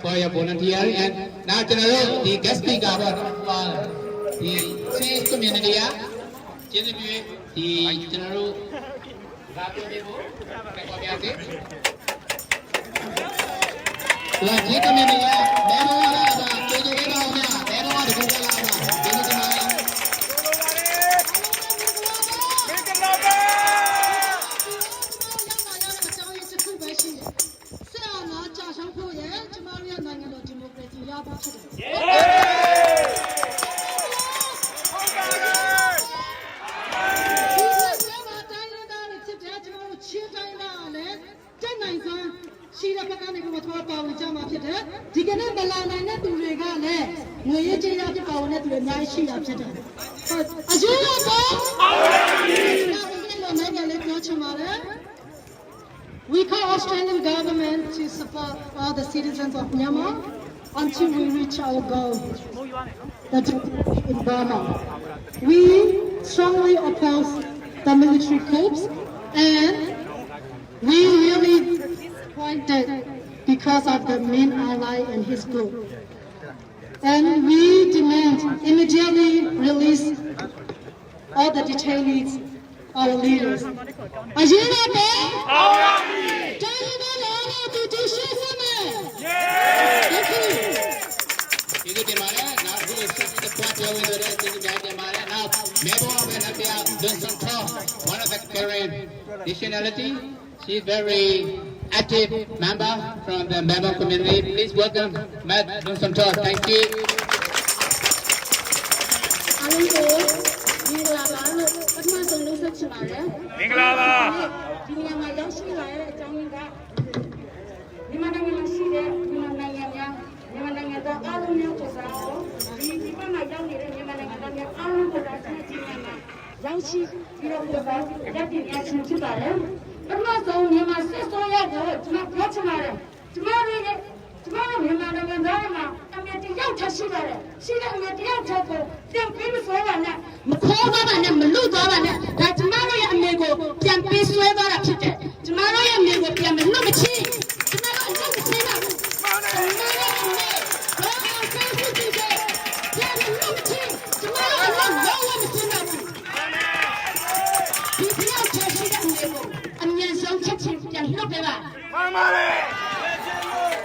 For your volunteer and now the guest speaker the sales community the general We call Australian government to support all the citizens of Myanmar until we reach our goal, that in Burma. We strongly oppose the military coups, and we really disappointed because of the main ally and his group. And we demand immediately release all the detainees, our leaders. Are you not there? One of the Korean nationality. She's very active member from the member community. Please welcome Matt Johnson. Thank you.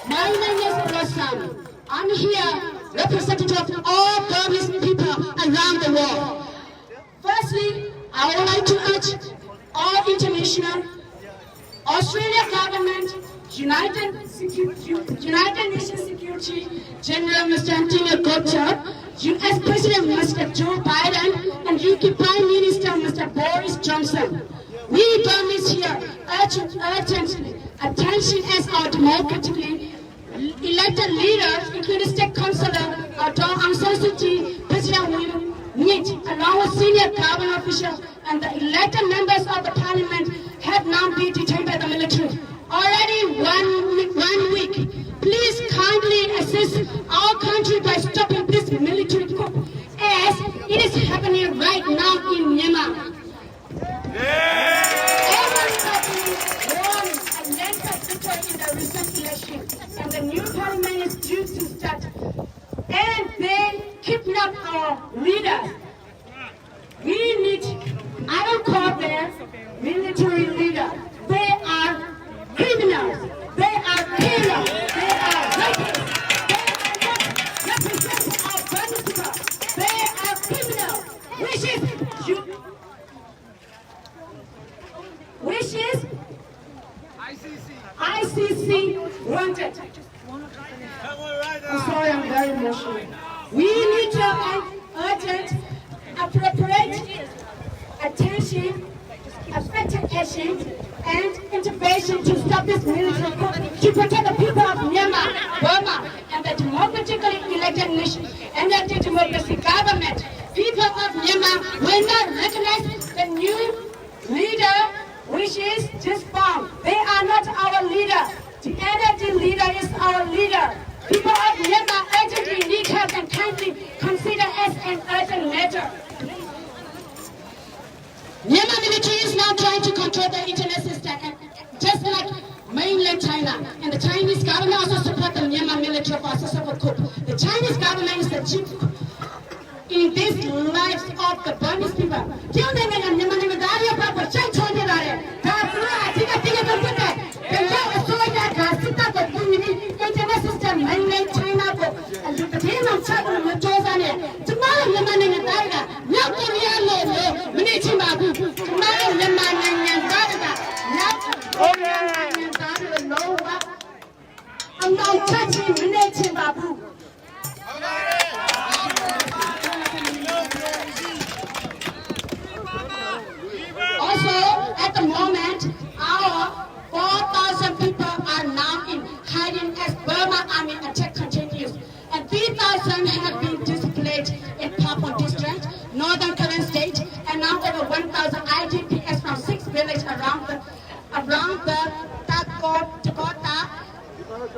My name is Rosan. I'm here representative of all Burmese people around the world. Firstly, I would like to urge all international, Australian government, United Nations Security General Mr. Antonio Guterres, US President Mr. Joe Biden, and UK Prime Minister Mr. Boris Johnson. We Burmese here urgently attention as our democratically elected leaders, including State Councillor Dong Aung San Suu Kyi, President Will meet along with senior government officials and the elected members of the parliament have now been detained by the military. Already one week. Please kindly assist our country by stopping this military coup as it is happening right now in Myanmar. Everybody won a landslide victory in the recent election, and the new parliament is due to start. And they kidnap our leaders. We need, I don't call them military leaders. They are criminals. They are killers. They are rapists. They are not representing our brothers people. They are criminals. Which is ICC wanted. I'm sorry, I'm very emotional. We need to urgent, appropriate attention, effective action, and intervention to stop this military coup, to protect the people of Myanmar, Burma, and the democratically elected nation, and the democracy government. People of Myanmar will not recognize the new leader, which is just formed. They are not our leader. The NLD leader is our leader. People of Myanmar urgently need help and kindly consider as an urgent matter. Myanmar military is now trying to control the internet system, and just like mainland China. And the Chinese government also support the Myanmar military for a successful coup. The Chinese government is the chief in these lives of the Burmese people. Internet system mainland China ko alibadina chakna majoza ne tomorrow Myanmar nanga North Korea lo minichi mabu tomorrow Myanmar nanga no I'm not touching minichi mabu. Also, at the moment, our 4,000 people are now in hiding as Burma army attack continues, and 3,000 have been displaced in Papua district, northern Karen state, and now over 1,000 IDPs from 6 villages around the Takota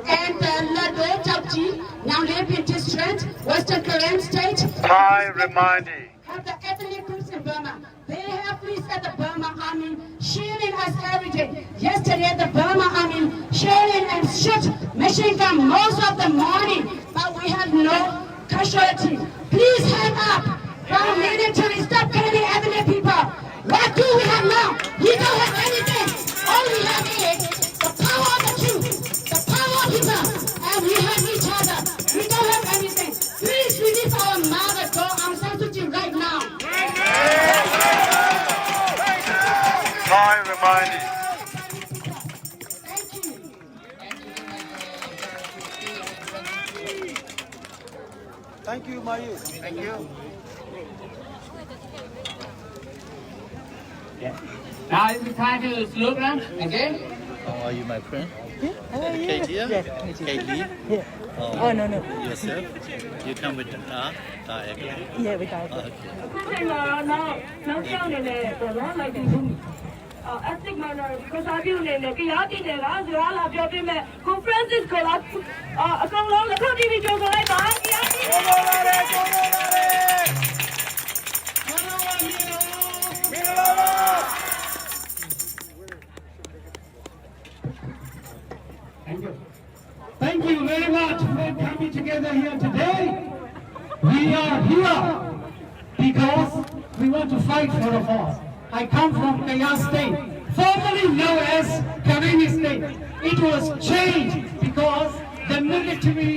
and the Ladojauji, now live in district, western Karen state. Time reminding. Have the ethnic groups in Burma. They have police at the Burma army shielding us every day. Yesterday, the Burma army shielding and shoot machine gun most of the morning, but we have no casualty. Please hand up. Our military, stop killing ethnic people. What do we have now? We don't have anything. All we have is the power of the truth, the power of people, and we have each other. We don't have anything. Please release our mother, go Aung San Suu Kyi right now. Time reminding. Thank you. Thank you, Mayu. Thank you. Yeah. Now it's time to slogan again. Are you my friend? Yeah. Kate here? Yes. Kate Lee? Yeah. Oh, no. Yourself? You come with the car actually? Yeah, we got it. Okay. နောက်ကြောင်းနေနဲ့ပေါ့နော်လိုက်ပြီးethnic manner ကိုစားပြုနေနဲ့ကြားပြည်နယ်ကစကားလာပြောပြမဲ့ conferences ကိုလာအကောင်လုံးလက်ထပ်ပြီးကြော်လိုက်ပါကြားပြည်နယ် Thank you. Thank you very much for coming together here today. We are here because we want to fight for a cause. I come from Kayah State, formerly known as Karenni State. It was changed because the military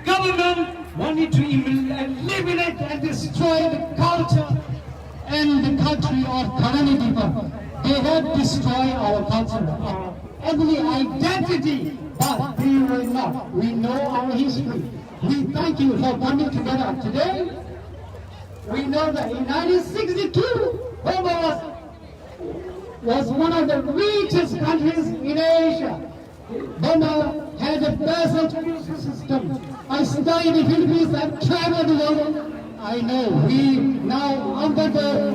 government wanted to eliminate and destroy the culture and the country of Karenni people. They have destroyed our culture, our ethnic identity, but we will not. We know our history. We thank you for coming together today. We know that in 1962, Burma was one of the richest countries in Asia. Burma had the best education system. I studied in the Philippines and traveled the world. I know we now, under the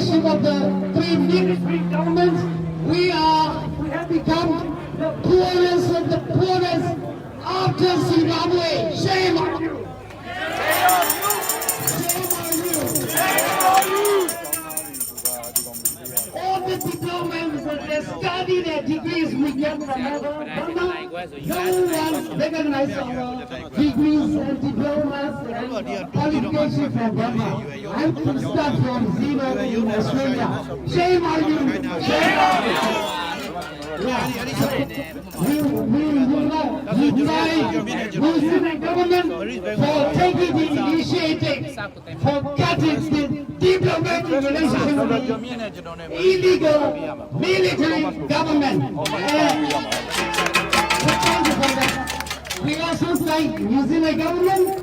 leadership of the three military governments, we have become the poorest of the poorest after Zimbabwe. Shame on you! All the diplomats that study their degrees we get from Burma, no one recognizes our degrees and diplomas and qualifications from Burma. I could start from zero in Australia. Shame on you! Shame on you! Yeah. We will not utilize the government for taking the initiative for cutting the diplomatic relationship with the illegal military government. We also thank New Zealand government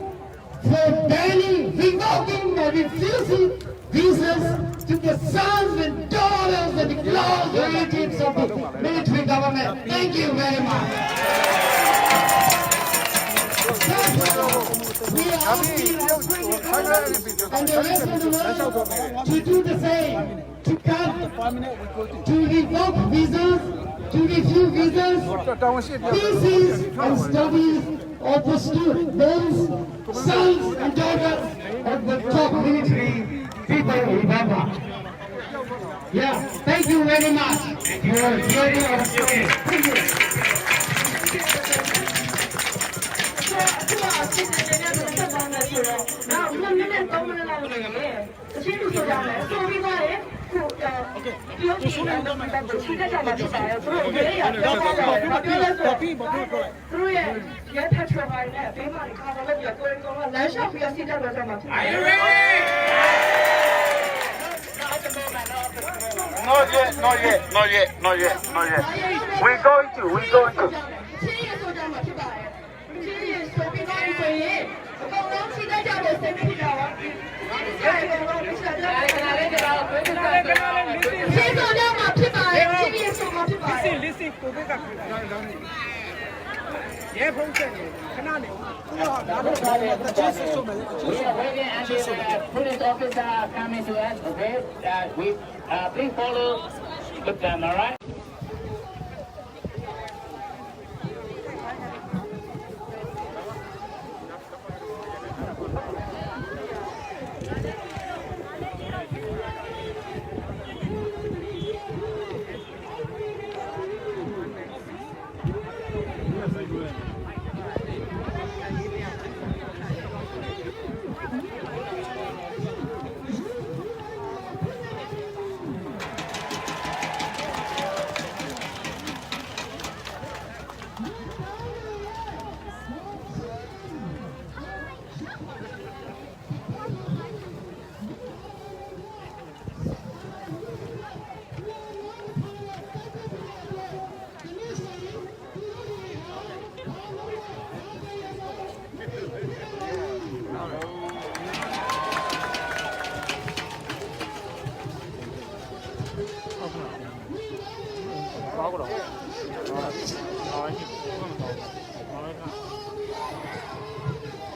for banning, revoking, or refusing visas to the sons and daughters and the close relatives of the military government. Thank you very much. We are asking and the rest of the world to do the same, to cut, to revoke visas, to refuse visas, theses and studies of the students, sons and daughters of the top military people in Burma. Yeah, thank you very much for hearing our story. Thank you. We are waiting until the police officer coming to us, okay? Please follow with them, all right? Thank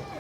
you.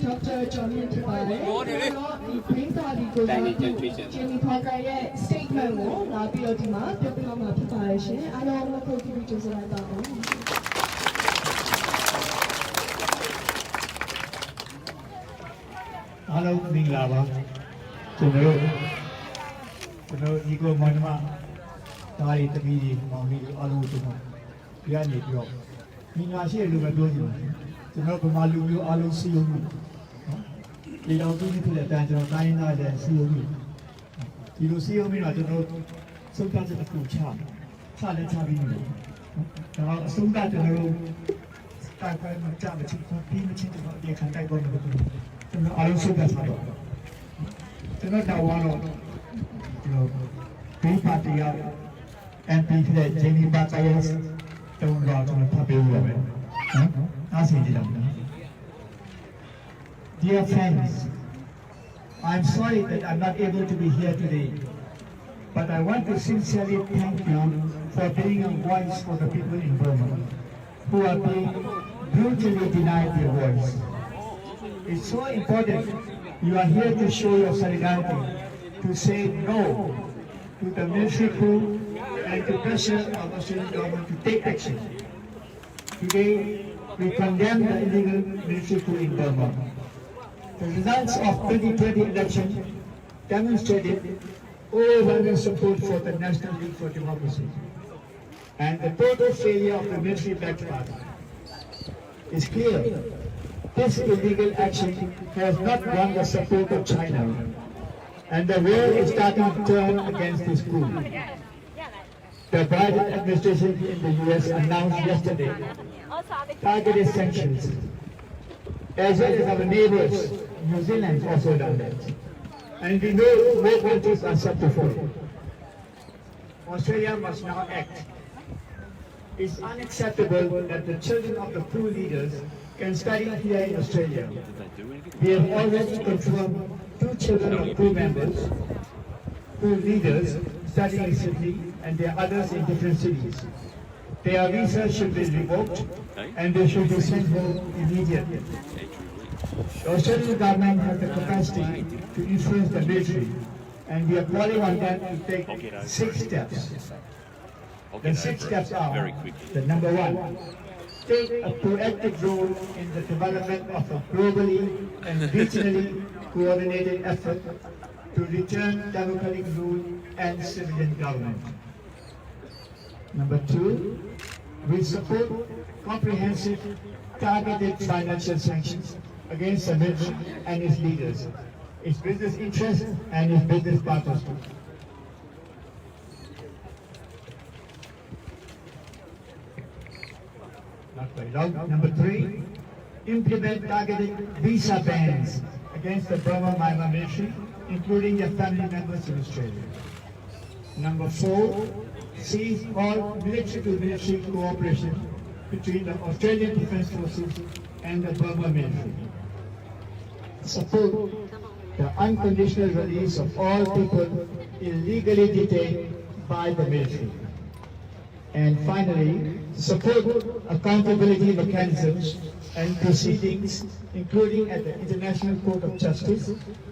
Dr. John ဖြစ်ပါတယ်။ဒီပရိသတ်ဒီကိုဂျင်မီဖောက်ကရဲ့ statement ကိုလာပြီးတော့ဒီမှာပြောပြမှာဖြစ်ပါတယ်ရှင်။အားလုံးကိုကြည့်ပြီးကြိုဆိုလိုက်ပါဦး။ အားလုံးမင်္ဂလာပါကျွန်တော်ဒီကိုမန္တမဒါရီတမီးကြီးမောင်လေးအားလုံးကျွန်တော်ပြရနေပြီးတော့မင်္ဂလာရှိတဲ့လူပဲပြောချင်ပါတယ်ကျွန်တော်ဗမာလူမျိုးအားလုံးစီယုံမှုနော်ဒီတော်သူကြီးဖြစ်တဲ့အတိုင်းကျွန်တော်တိုင်းသားတဲ့စီယုံမှုဒီလိုစီယုံမှုတော့ကျွန်တော်စုပ်ပြချက်တစ်ခုချလည်းချပြီးနေတယ်နော်အဆုံးသတ်ကျွန်တော်တိုက်ပွဲမှာကြာမချစ်ပြီးမချစ်တော့ဒီခံတိုက်ပွဲမှာကျွန်တော်အားလုံးစုပ်ပြထားတော့ကျွန်တော်တော့ကျွန်တော်ဘေးပါတီရ MP ဖြစ်တဲ့ဂျင်းနီပါတိုင်စ်တုံးတော့ကျွန်တော်ဖတ်ပေးလို့ရမယ်နော်အားစီကြည့်တော့ Dear friends, I'm sorry that I'm not able to be here today, but I want to sincerely thank you for being a voice for the people in Burma who are being brutally denied their voice. It's so important you are here to show your solidarity, to say no to the military coup and to pressure our Australian government to take action. Today, we condemn the illegal military coup in Burma. The results of 2020 election demonstrated overwhelming support for the National League for Democracy and the total failure of the military-backed party. It's clear this illegal action has not won the support of China, and the world is starting to turn against this coup. The Biden administration in the US announced yesterday targeted sanctions, as well as our neighbors, New Zealand also done that. And we know more countries are set to follow. Australia must now act. It's unacceptable that the children of the coup leaders can study here in Australia. We have already confirmed 2 children of coup members, coup leaders studying in Sydney, and there are others in different cities. Their visas should be revoked and they should be sent home immediately. The Australian government has the capacity to influence the military, and we are calling on them to take 6 steps. The 6 steps are, the number 1, take a proactive role in the development of a globally and regionally coordinated effort to return democratic rule and civilian government. Number 2, we support comprehensive targeted financial sanctions against the military and its leaders, its business interests and its business partners too. Not very long. Number 3, implement targeted visa bans against the Burma-Myanmar military, including their family members in Australia. Number 4, cease all military-to-military cooperation between the Australian Defence Forces and the Burma military. Support the unconditional release of all people illegally detained by the military. And finally, support accountability mechanisms and proceedings, including at the International Court of Justice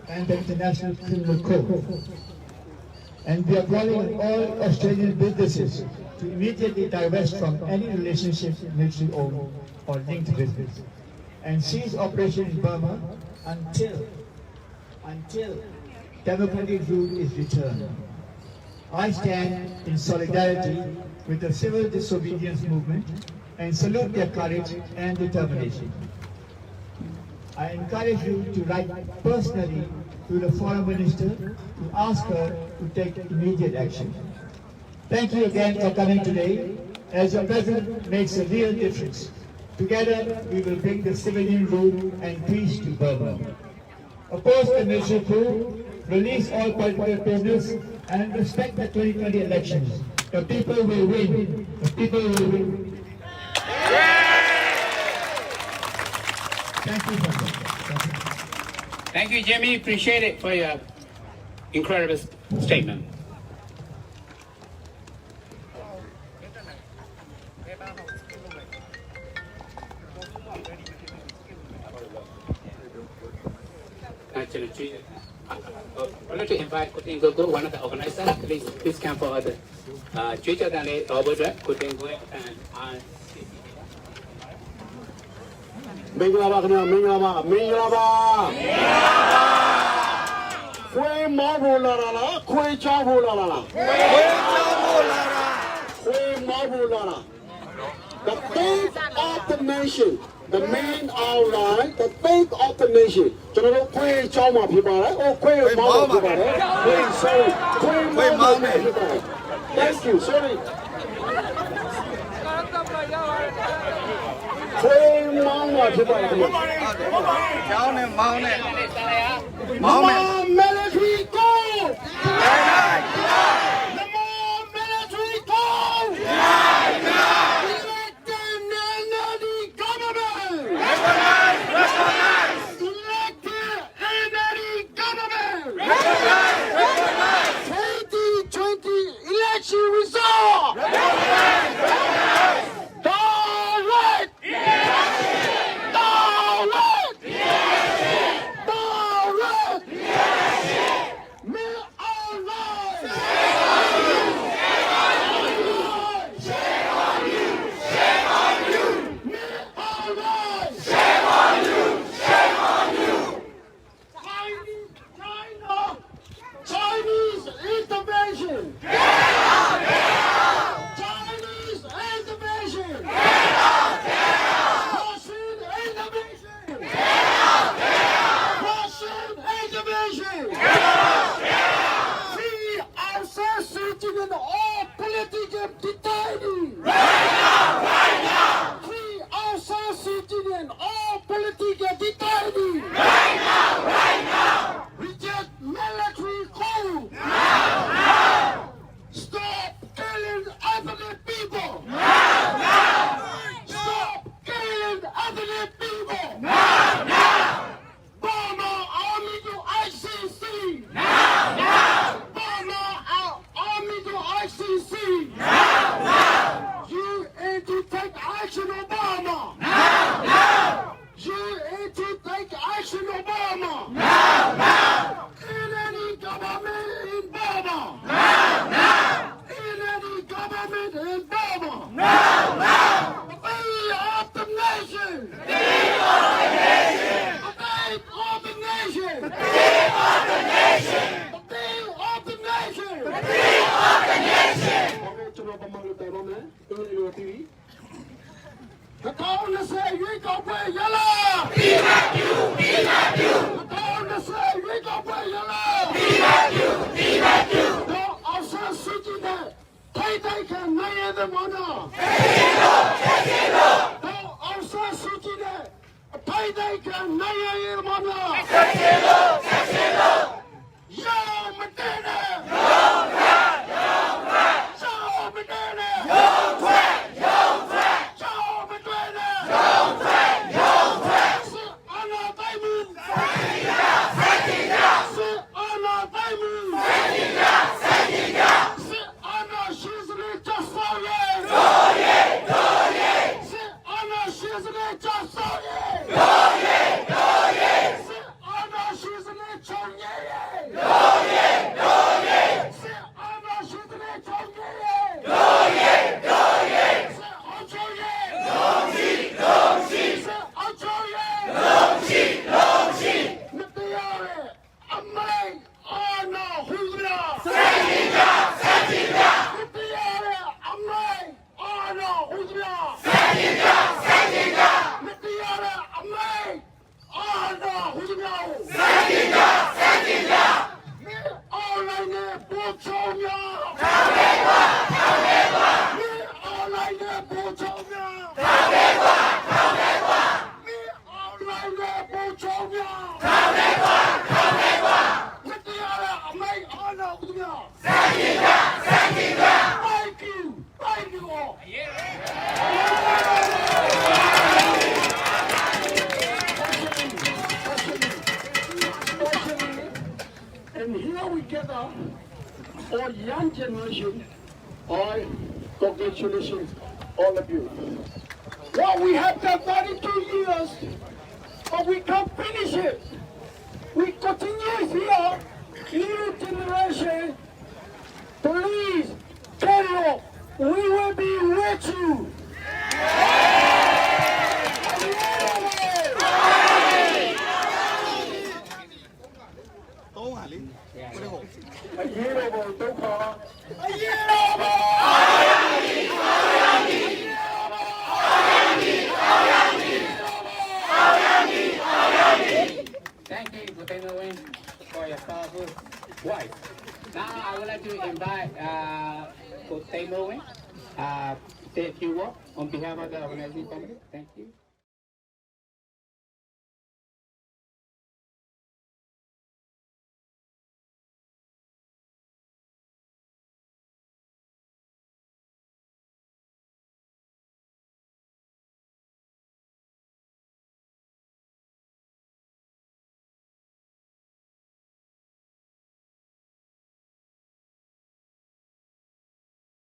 and the International Criminal Court. And we are calling on all Australian businesses to immediately divest from any relationship military-owned or linked business and cease operation in Burma until democratic rule is returned. I stand in solidarity with the civil disobedience movement and salute their courage and determination. I encourage you to write personally to the Foreign Minister to ask her to take immediate action. Thank you again for coming today, as your presence makes a real difference. Together, we will bring the civilian rule and peace to Burma. Oppose the military coup, release all political prisoners, and respect the 2020 elections. The people will win. The people will win. Thank you, President. Thank you. Thank you, Jimmy. Appreciate it for your incredible statement. I'd like to invite Kuting Gogo, one of the organizers. Please come forward. Chicha Dale, Obodra, Kuting Gogo, and I. မင်္ဂလာပါခင်ဗျာမင်္ဂလာပါမင်္ဂလာပါခွေးမောဖို့လာလားခွေးချောင်းဖို့လာလားခွေးချောင်းဖို့လာတာခွေးမောဖို့လာလား The faith of the nation the main outline the faith of the nation ကျွန်တော်တို့ခွေးချောင်းမှာဖြစ်ပါတယ်ဟိုခွေးမောဖို့ဖြစ်ပါတယ်ခွေးဆိုခွေးမောဖို့ဖြစ်ပါတယ် Thank you sorry ခွေးမောင်းမှာဖြစ်ပါတယ်ခင်ဗျာချောင်းနဲ့မောင်းနဲ့မောင်းနဲ့ military go military go election result! Chinese intervention! Chinese intervention! Russian intervention! Russian intervention! Free ourselves sitting in all political detainees! Right now! Free ourselves sitting in all political detainees! Right now! Reject military coup! Stop killing ethnic people! Stop killing ethnic people! Burma army to ICC! Burma army to ICC! You need to take action, Obama! You need to take action, Obama! In any government in Burma! In any government in Burma! We are the nation! We are the nation! We are the nation! We are the nation! We are the nation! We are the nation! Okay, tomorrow I'm going to tell you, man. TV. The town is saying, we go play yellow! We got you! We got you! The town is saying, we go play yellow! We got you! We got you! The also city there, they can lay them on now! The also city there, they can lay them on now! Yo, Medina! Yo, Medina! Yo, Thank you all. And here we gather all young generation. I congratulations all of you. Well, we have done 32 years, but we can't finish it. We continue here, new generation, please, Canberra, we will be with you. Thank you, Lieutenant Wayne, for your powerful voice. Now I would like to invite Lieutenant Wayne to say a few words on behalf of the organizing committee. Thank you.